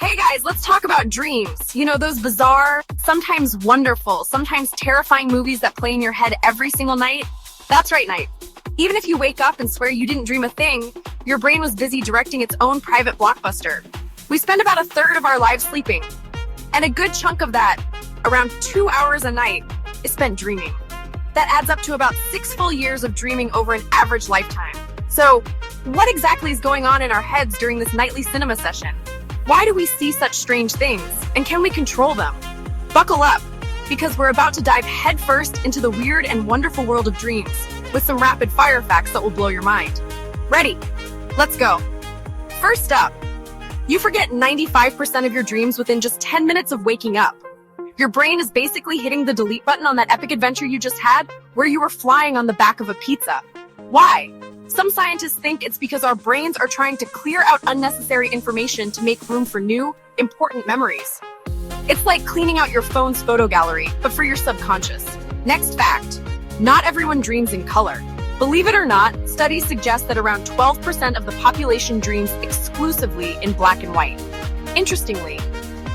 Hey guys, let's talk about dreams. You know, those bizarre, sometimes wonderful, sometimes terrifying movies that play in your head every single night? That's right, night. Even if you wake up and swear you didn't dream a thing, your brain was busy directing its own private blockbuster. We spend about a third of our lives sleeping, and a good chunk of that, around 2 hours a night, is spent dreaming. That adds up to about 6 full years of dreaming over an average lifetime. So, what exactly is going on in our heads during this nightly cinema session? Why do we see such strange things, and can we control them? Buckle up, because we're about to dive headfirst into the weird and wonderful world of dreams, with some rapid-fire facts that will blow your mind. Ready? Let's go. First up, you forget 95% of your dreams within just 10 minutes of waking up. Your brain is basically hitting the delete button on that epic adventure you just had, where you were flying on the back of a pizza. Why? Some scientists think it's because our brains are trying to clear out unnecessary information to make room for new, important memories. It's like cleaning out your phone's photo gallery, but for your subconscious. Next fact, not everyone dreams in color. Believe it or not, studies suggest that around 12% of the population dreams exclusively in black and white. Interestingly,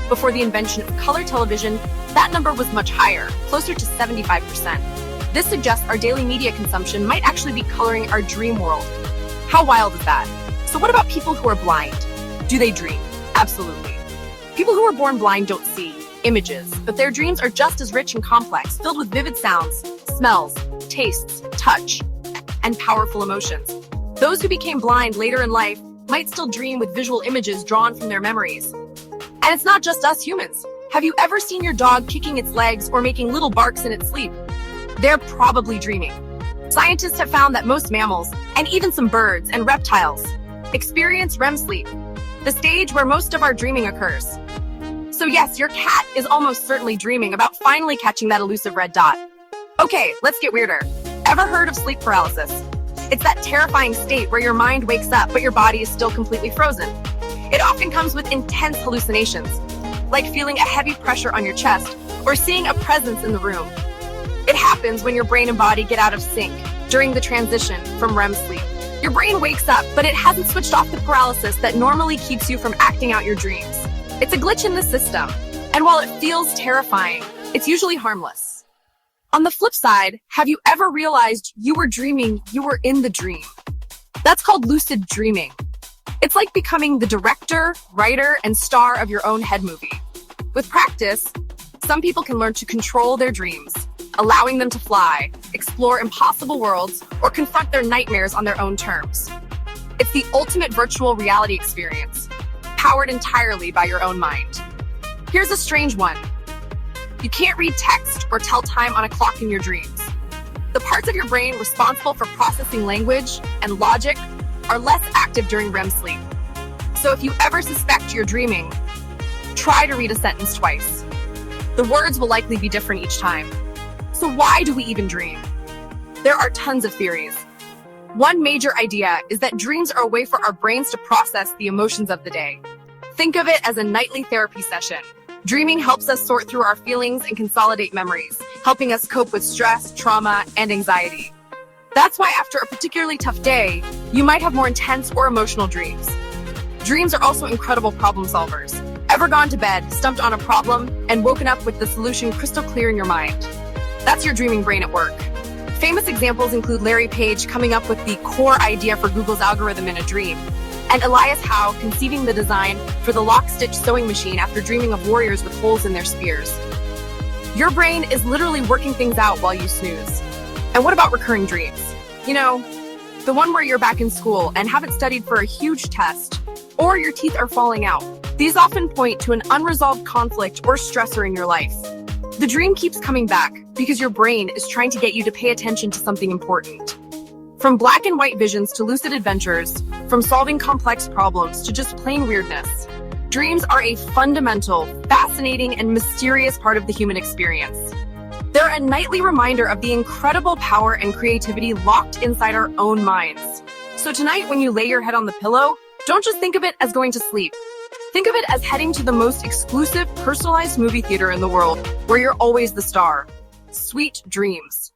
before the invention of color television, that number was much higher, closer to 75%. This suggests our daily media consumption might actually be coloring our dream world. How wild is that? So what about people who are blind? Do they dream? Absolutely. People who are born blind don't see images, but their dreams are just as rich and complex, filled with vivid sounds, smells, tastes, touch, and powerful emotions. Those who became blind later in life might still dream with visual images drawn from their memories. And it's not just us humans. Have you ever seen your dog kicking its legs or making little barks in its sleep? They're probably dreaming. Scientists have found that most mammals, and even some birds and reptiles, experience REM sleep, the stage where most of our dreaming occurs. So yes, your cat is almost certainly dreaming about finally catching that elusive red dot. Okay, let's get weirder. Ever heard of sleep paralysis? It's that terrifying state where your mind wakes up, but your body is still completely frozen. It often comes with intense hallucinations, like feeling a heavy pressure on your chest or seeing a presence in the room. It happens when your brain and body get out of sync during the transition from REM sleep. Your brain wakes up, but it hasn't switched off the paralysis that normally keeps you from acting out your dreams. It's a glitch in the system, and while it feels terrifying, it's usually harmless. On the flip side, have you ever realized you were dreaming you were in the dream? That's called lucid dreaming. It's like becoming the director, writer, and star of your own head movie. With practice, some people can learn to control their dreams, allowing them to fly, explore impossible worlds, or confront their nightmares on their own terms. It's the ultimate virtual reality experience, powered entirely by your own mind. Here's a strange one. You can't read text or tell time on a clock in your dreams. The parts of your brain responsible for processing language and logic are less active during REM sleep. So if you ever suspect you're dreaming, try to read a sentence twice. The words will likely be different each time. So why do we even dream? There are tons of theories. One major idea is that dreams are a way for our brains to process the emotions of the day. Think of it as a nightly therapy session. Dreaming helps us sort through our feelings and consolidate memories, helping us cope with stress, trauma, and anxiety. That's why after a particularly tough day, you might have more intense or emotional dreams. Dreams are also incredible problem solvers. Ever gone to bed, stumped on a problem, and woken up with the solution crystal clear in your mind? That's your dreaming brain at work. Famous examples include Larry Page coming up with the core idea for Google's algorithm in a dream, and Elias Howe conceiving the design for the lock-stitch sewing machine after dreaming of warriors with holes in their spears. Your brain is literally working things out while you snooze. And what about recurring dreams? You know, the one where you're back in school and haven't studied for a huge test, or your teeth are falling out. These often point to an unresolved conflict or stressor in your life. The dream keeps coming back because your brain is trying to get you to pay attention to something important. From black and white visions to lucid adventures, from solving complex problems to just plain weirdness, dreams are a fundamental, fascinating, and mysterious part of the human experience. They're a nightly reminder of the incredible power and creativity locked inside our own minds. So tonight, when you lay your head on the pillow, don't just think of it as going to sleep. Think of it as heading to the most exclusive, personalized movie theater in the world, where you're always the star. Sweet dreams.